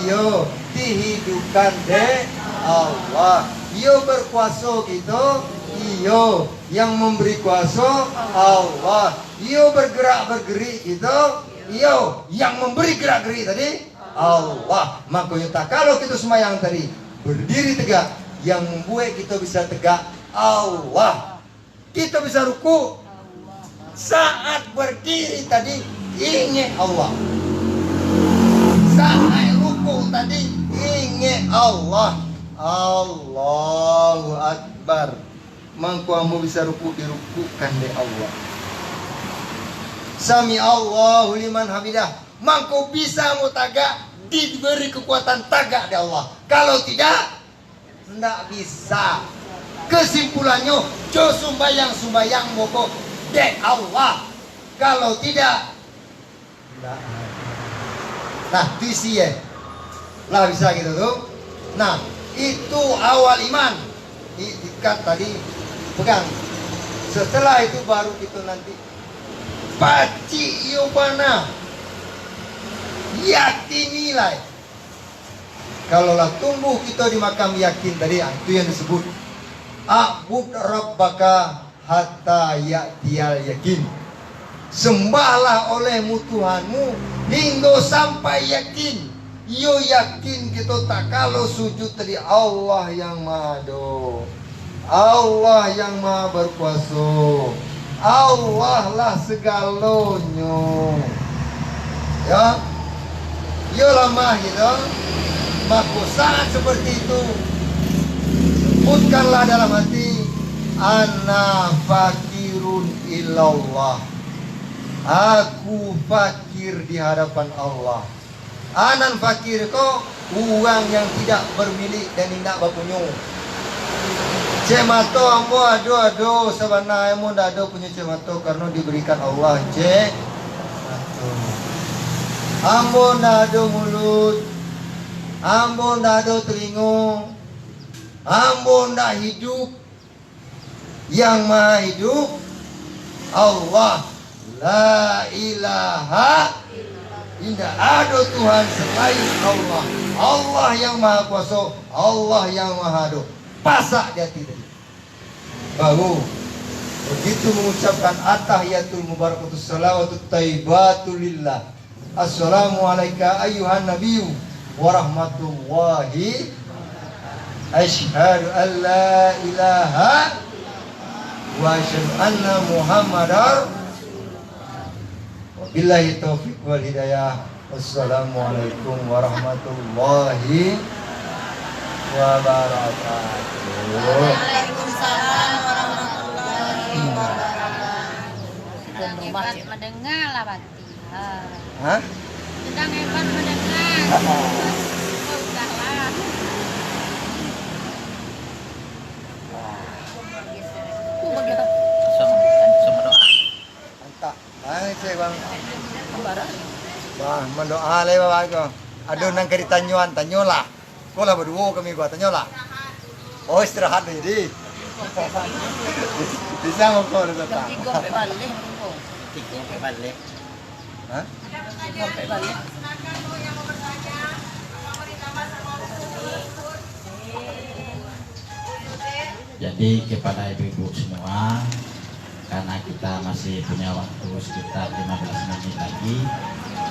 iyo dihidupkan deh Allah. Iyo berkuasa kita, iyo yang memberi kuasa Allah. Iyo bergerak-bergerik kita, iyo yang memberi gerak-gerik tadi Allah. Makanya tak kalau kita sembahyang tadi berdiri tegak, yang membuat kita bisa tegak Allah. Kita bisa ruku saat berdiri tadi ingat Allah. Saat ruku tadi ingat Allah. Allahu Akbar. Mangku kamu bisa ruku dirukukan deh Allah. Sami Allahu liman hamidah. Mangku bisa mau tagak diberi kekuatan tagak deh Allah. Kalau tidak, tidak bisa. Kesimpulannya, jo sumbayang moko dek Allah. Kalau tidak, nah visi ya, lah bisa gitu tuh. Nah itu awal iman. Ikat tadi pegang. Setelah itu baru kita nanti paci yobana yakin nilai. Kalaulah tumbuh kita di makam yakin tadi, itu yang disebut A'bud rabbaka hatta ya'tiyal yakin. Sembahlah olehmu Tuhanmu hingga sampai yakin. Yo yakin kita tak kalau sujud tadi Allah yang maha do, Allah yang maha berkuasa, Allah lah segalanya. Ya, yo lemah gitu. Maka saat seperti itu sebutkanlah dalam hati, ana fakirun ilallah. Aku fakir di hadapan Allah. Anan fakir kok uang yang tidak bermilik dan tidak berpunya. Cemato ambo ado sabana ambo ndak ada punya cemato karena diberikan Allah ambo ndak ada mulut, ambo ndak ada telinga, ambo ndak hidup. Yang maha hidup Allah, la ilaha, tidak ada Tuhan selain Allah. Allah yang maha kuasa, Allah yang maha adu. Pasak dia tidak. Baru begitu mengucapkan at-tahiyatul mubarakatus salawatut thayyibatul lillah. Assalamualaikum ayyuhan nabiyyu wa rahmatullahi. Asyhadu an la ilaha wa asyhadu anna Muhammadar. Wabillahi taufiq wal hidayah. Wassalamualaikum warahmatullahi wabarakatuh. Waalaikumsalam warahmatullahi wabarakatuh. Hebat mendengar lah Bati. Hah? Sedang hebat mendengar. Udahlah. Begitu. Sama doa. Mantap. Hai cek bang. Bang, mendoa le bapak ko. Aduh nang kari tanyuan, tanyola. Ko lah berdua kami gua tanyola. Oh istirahat jadi. Bisa mau kau udah tak? Tiga sampai balik. Hah? Sampai balik. Jadi kepada ibu-ibu semua, karena kita masih punya waktu sekitar 15 menit lagi,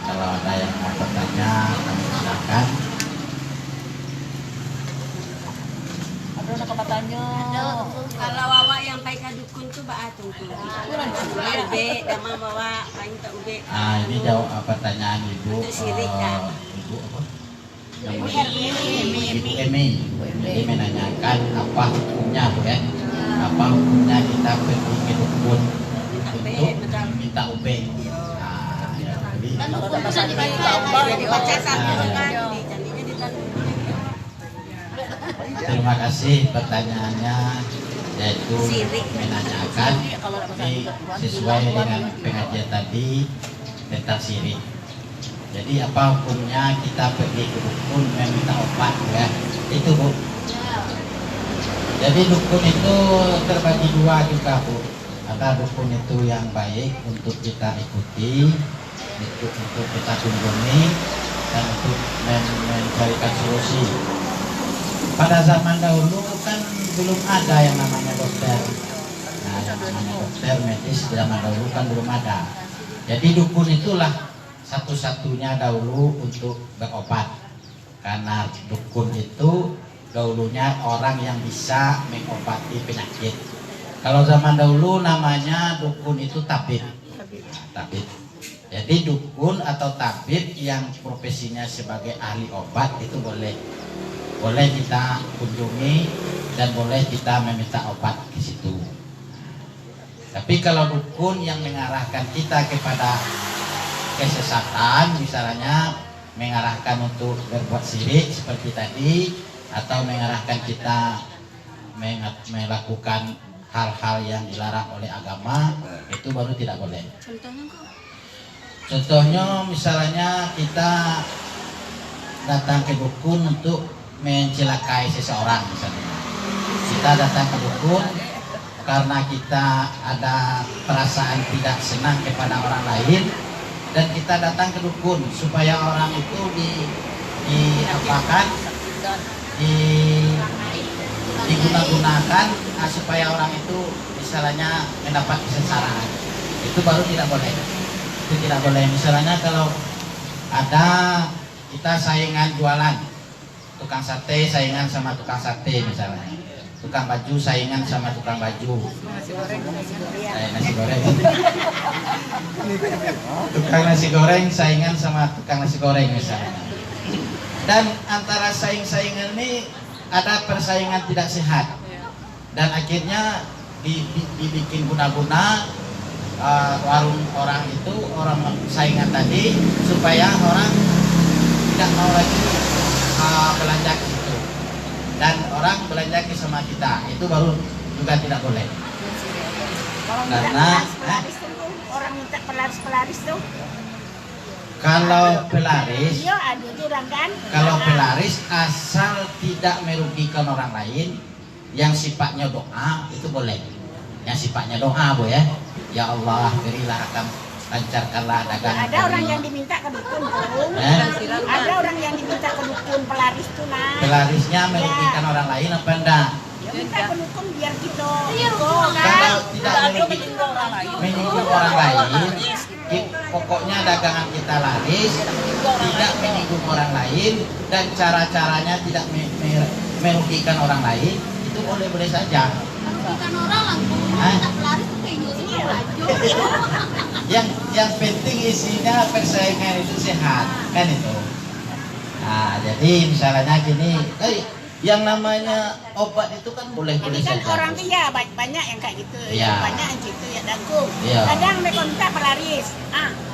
kalau ada yang mau bertanya, kami silakan. Ada nak bertanya. Kalau awak yang pakai dukun tu baatung tu. Ube, dama bawa paling tak ube. Nah, ini jawab pertanyaan ibu. Untuk sirik, kan? Ibu apa? Ibu Emi. Jadi menanyakan apa hukumnya, Bu ya? Apa hukumnya kita pergi ke dukun untuk minta UB? Nah, ya, jadi Dan hukum bisa dibaca. Dibaca satu kan, janjinya ditanam. terima kasih pertanyaannya, yaitu menanyakan ini sesuai dengan pengajian tadi tentang sirik. Jadi apa hukumnya kita pergi ke dukun meminta obat, ya? Itu Bu. Jadi dukun itu terbagi dua juga Bu. Ada dukun itu yang baik untuk kita ikuti, untuk kita kunjungi, dan untuk mencarikan solusi. Pada zaman dahulu kan belum ada yang namanya dokter. Nah, yang namanya dokter medis di zaman dahulu kan belum ada. Jadi dukun itulah satu-satunya dahulu untuk berobat. Karena dukun itu dahulunya orang yang bisa mengobati penyakit. Kalau zaman dahulu namanya dukun itu tabib. Tabib. Jadi dukun atau tabib yang profesinya sebagai ahli obat itu boleh kita kunjungi dan boleh kita meminta obat ke situ. Tapi kalau dukun yang mengarahkan kita kepada kesesatan, misalnya mengarahkan untuk berbuat syirik seperti tadi, atau mengarahkan kita melakukan hal-hal yang dilarang oleh agama, itu baru tidak boleh. Contohnya misalnya kita datang ke dukun untuk mencelakai seseorang misalnya. Kita datang ke dukun karena kita ada perasaan tidak senang kepada orang lain, dan kita datang ke dukun supaya orang itu digunakan supaya orang itu misalnya mendapat kesengsaraan. Itu baru tidak boleh. Itu tidak boleh. Misalnya kalau ada kita saingan jualan, tukang sate saingan sama tukang sate misalnya, tukang baju saingan sama tukang baju, nasi goreng, tukang nasi goreng saingan sama tukang nasi goreng misalnya. Dan antara saingan ini ada persaingan tidak sehat, dan akhirnya dibikin guna-guna warung orang itu, orang saingan tadi, supaya orang tidak mau lagi belanja ke situ, dan orang belanja ke sama kita, itu baru juga tidak boleh. Karena orang minta pelaris tuh. kalau pelaris, Iya, ada tuh orang kan. kalau pelaris asal tidak merugikan orang lain, yang sifatnya doa itu boleh. yang sifatnya doa Bu ya. Ya Allah, berilah akan lancarkanlah dagangan. Ada orang yang diminta ke dukun tuh. Eh? Ada orang yang diminta ke dukun pelaris tuh nah. Pelarisnya merugikan orang lain apa enggak? Ya minta ke dukun biar kita Kalau tidak menyinggung orang lain, pokoknya dagangan kita laris, tidak menyinggung orang lain, dan cara-caranya tidak merugikan orang lain, itu boleh-boleh saja. Bukan orang langsung Hah? tak pelari tuh kayak gitu aja. Yang penting isinya persaingan itu sehat, kan itu. Nah, jadi misalnya gini, yang namanya obat itu kan boleh-boleh Ini kan saja. orang tuh ya banyak yang kayak gitu, Iya. banyak yang gitu ya dangkung. Iya. Kadang mereka minta pelaris,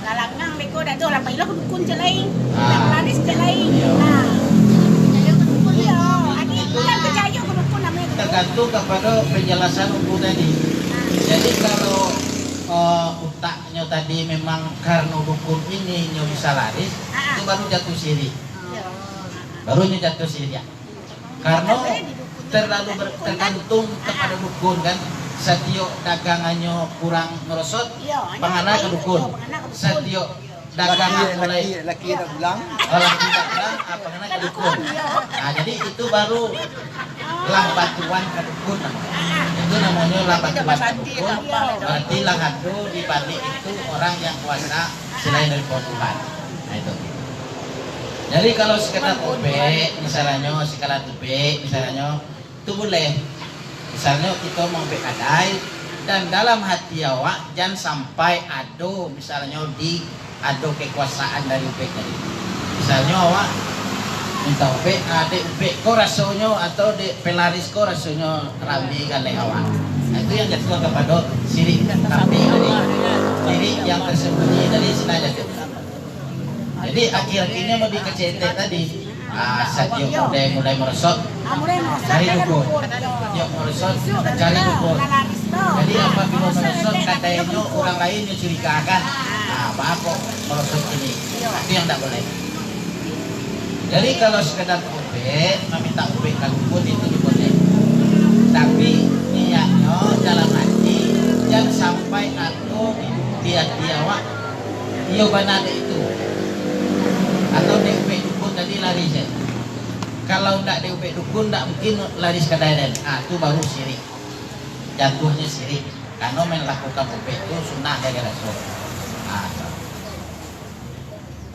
galangang mereka dah tuh orang pailah dukun je lain, Ah. pelaris je lain. Iya. Nah, iya, ada yang percaya ke dukun namanya dukun. Tergantung kepada penjelasan Ibu tadi. Jadi kalau utaknya tadi memang karena dukun ini nyo bisa laris, itu baru jatuh sirik. Baru nyo jatuh sirik ya. Karena terlalu tergantung kepada dukun kan. Satio dagangannya kurang merosot, pangana ke dukun. Satio dagangan mulai laki nak bilang kalau tidak bilang apa kena ke dukun. Nah, jadi itu baru lah bantuan ke dukun. Itu namanya lah bantuan ke dukun. Berarti lah itu di balik itu orang yang kuasa selain dari Tuhan. Nah itu. Jadi kalau sekedar OB misalnya, sekedar OB misalnya, itu boleh. Misalnya kita mau bekadai dan dalam hati awak jangan sampai ado misalnya di ado kekuasaan dari UP tadi. Misalnya awak minta UP, adik UP ko rasanya atau di pelaris ko rasanya rambi kali awak. Nah, itu yang jatuh kepada sirik tapi tadi. Sirik yang tersembunyi dari sengaja itu. Jadi akhir-akhirnya mau dikecetek tadi. Sadio mulai merosot cari dukun. Dia merosot cari dukun. Jadi apabila merosot katanya orang lain yang curigakan. Maaf kok merosot ini. Itu yang tidak boleh. Jadi kalau sekedar UP, meminta UP ke dukun itu boleh. Tapi niatnya dalam hati jangan sampai aku di hati awak iya benar itu. Atau DUP dukun tadi laris ya. Kalau tidak DUP dukun tidak mungkin laris ke daerah. Itu baru sirik. Jatuhnya sirik. Karena melakukan UP itu sunnah dari Rasul.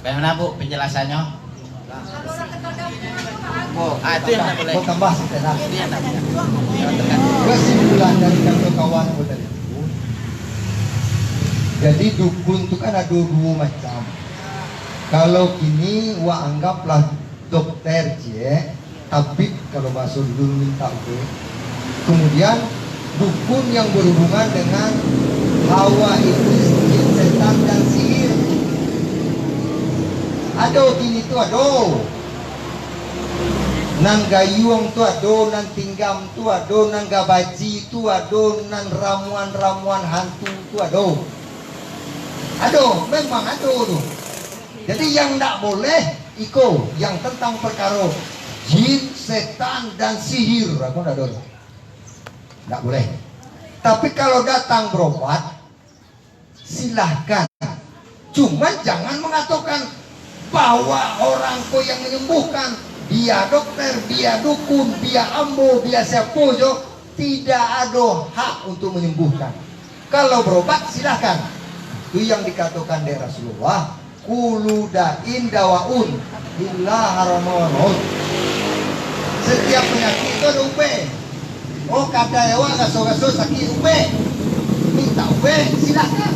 Bagaimana Bu penjelasannya? Itu yang tidak boleh. mau tambah setelah Itu yang tidak boleh. kesimpulan dari kawan aku tadi. Jadi dukun itu kan ada dua macam. Kalau kini wa anggaplah dokter je, tabib kalau bahasa dulu minta itu. Kemudian dukun yang berhubungan dengan hawa iblis, jin, setan dan sihir. Ado kini tu ado. Nang gayung tu ado, nang tinggam tu ado, nang gabaji tu ado, nang ramuan-ramuan hantu tu ado. Ado, memang ado tu. Jadi yang tidak boleh iko yang tentang perkara jin, setan dan sihir aku tidak boleh. Tidak boleh. Tapi kalau datang berobat silahkan. Cuma jangan mengatakan bahwa orang ko yang menyembuhkan dia dokter, dia dukun, dia ambo, dia siapa jo tidak ada hak untuk menyembuhkan. Kalau berobat silahkan. Itu yang dikatakan dari Rasulullah. Kulu da'in dawaun illa haramun. Setiap penyakit itu ada UP. Oh kata ewa gaso-gaso sakit UP, minta UP silakan.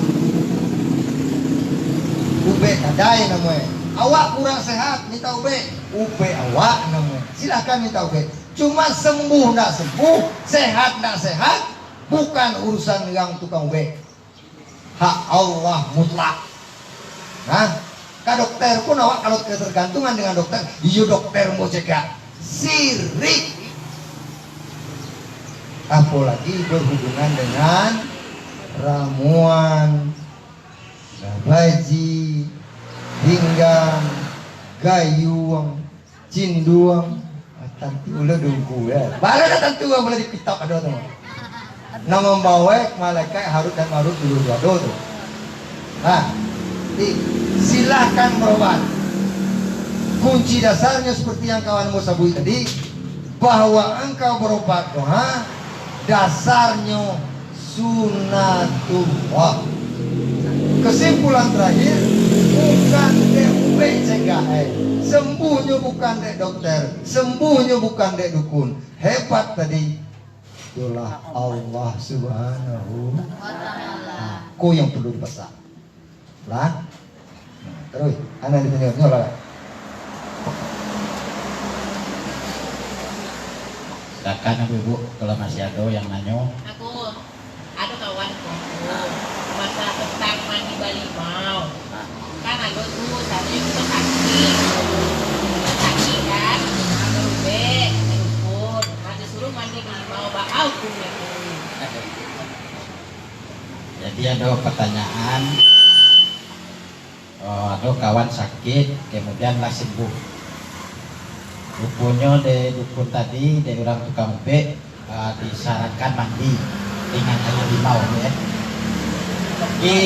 UP kadai namanya. Awak kurang sehat minta UP awak namanya. Silakan minta UP. Cuma sembuh nak sembuh, sehat nak sehat, bukan urusan yang tukang UP. Hak Allah mutlak. Nah, ke dokter pun awak kalau ketergantungan dengan dokter, iya dokter mau cegah sirik. Apalagi berhubungan dengan ramuan, gabaji, pinggang, gayung, cinduang, tentu ulah dungku ya. Baru dah tentu boleh di kitab ada teman. Nama membawa malaikat Harut dan Marut dulu dua tuh. Nah, silahkan berobat. Kunci dasarnya seperti yang kawan mau sabui tadi, bahwa engkau berobat doa dasarnya sunatullah. Kesimpulan terakhir, bukan DUB CKN, sembuhnya bukan dek dokter, sembuhnya bukan dek dukun. Hebat tadi, itulah Allah Subhanahu wa Ta'ala. Kau yang perlu dipesan. Lah, terus, anak ditanya nyolah. Silakan ibu, kalau masih ada yang nanya. Aku ada kawanku masa tentang mandi balimau. Kan ada tuh satu itu sakit kan, ada rubek, ada dukun, ada suruh mandi balimau, bakal punya. Jadi ada pertanyaan, ada kawan sakit, kemudian lah sembuh. Rupanya de dukun tadi, de orang tukang be disarankan mandi dengan air limau ya. Jadi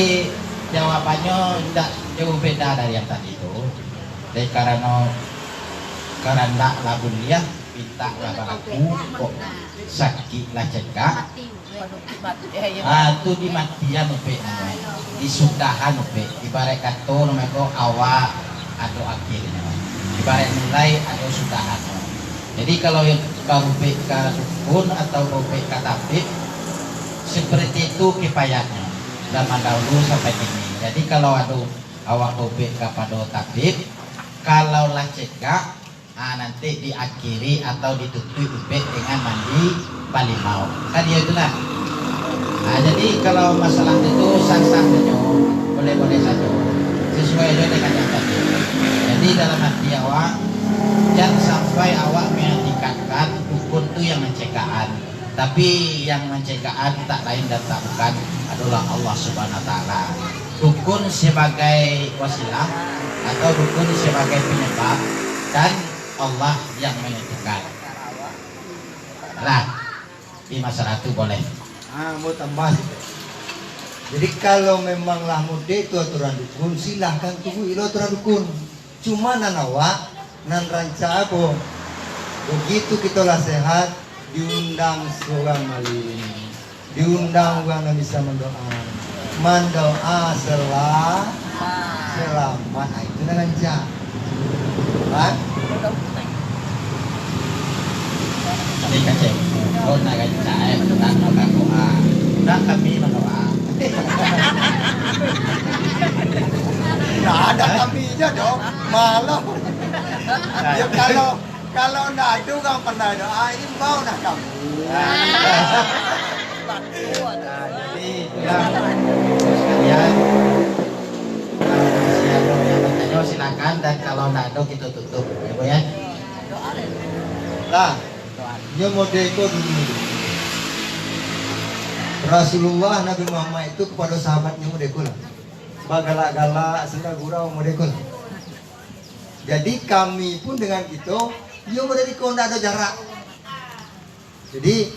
jawabannya tidak jauh beda dari yang tadi itu. Jadi karena labun dia minta labaku kok sakit lah cekak. Itu di matian upe namanya, di sudahan upe. Ibarat kata namanya awak atau akhirnya. Ibarat nilai ada sudahan. Jadi kalau yang upe ke dukun atau upe ke tabib, seperti itu kipayahnya zaman dahulu sampai kini. Jadi kalau ada awak upe kepada tabib, kalau lah cekak, nanti diakhiri atau ditutupi upe dengan mandi balimau. Kan ya itulah. Jadi kalau masalah itu sah-sah saja, boleh-boleh saja, sesuai dengan yang tadi. Jadi dalam hati awak, jangan sampai awak menyaksikan dukun itu yang mencekaan, tapi yang mencekaan tak lain dan tak bukan adalah Allah Subhanahu Wa Taala. Dukun sebagai wasilah atau dukun sebagai penyebab, dan Allah yang menentukan. Nah, di masalah itu boleh. Mau tambah. Jadi kalau memanglah muda itu aturan dukun, silahkan tunggu itu aturan dukun. Cuma nanawa, nan ranca apa? Begitu kita lah sehat, diundang seorang malin, diundang orang yang bisa mendoa selamat. Itu nan ranca. Kan? Ini kacau. Oh, nak cai, nak doa, nak kami mendoa. Nah, ada kaminya dong, malam. Ya kalau nak itu kan pernah doa ini mau nak kamu. Jadi itulah sekalian. Siapa yang bertanya silakan, dan kalau nak ada kita tutup, ibu ya. Lah. Dia modeko dulu. Rasulullah Nabi Muhammad itu kepada sahabatnya modeko lah. Bagala-gala senda gurau modeko lah. Jadi kami pun dengan itu, dia modeko tidak ada jarak. Jadi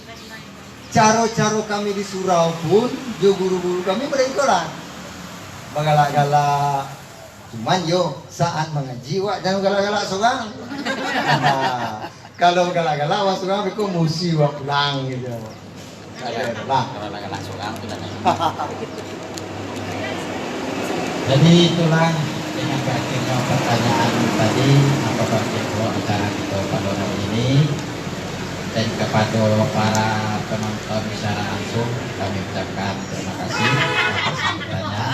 cara-cara kami di surau pun, dia guru-guru kami modeko lah. Bagala-gala. Cuman yo saat mengaji wak jangan galak-galak seorang. Nah, kalau galak-galak wak seorang aku musi wak pulang gitu. Lah, Galak-galak seorang itu. Jadi itulah dengan berakhirnya pertanyaan tadi, apa berakhirnya acara kita pada hari ini, dan kepada para penonton secara langsung kami ucapkan terima kasih atas sambutannya,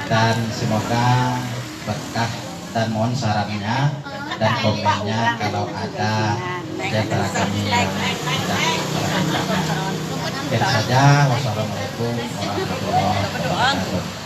dan semoga berkah, dan mohon sarannya dan komennya kalau ada di antara kami yang tidak berkenan. Sekian saja, wassalamualaikum warahmatullahi wabarakatuh.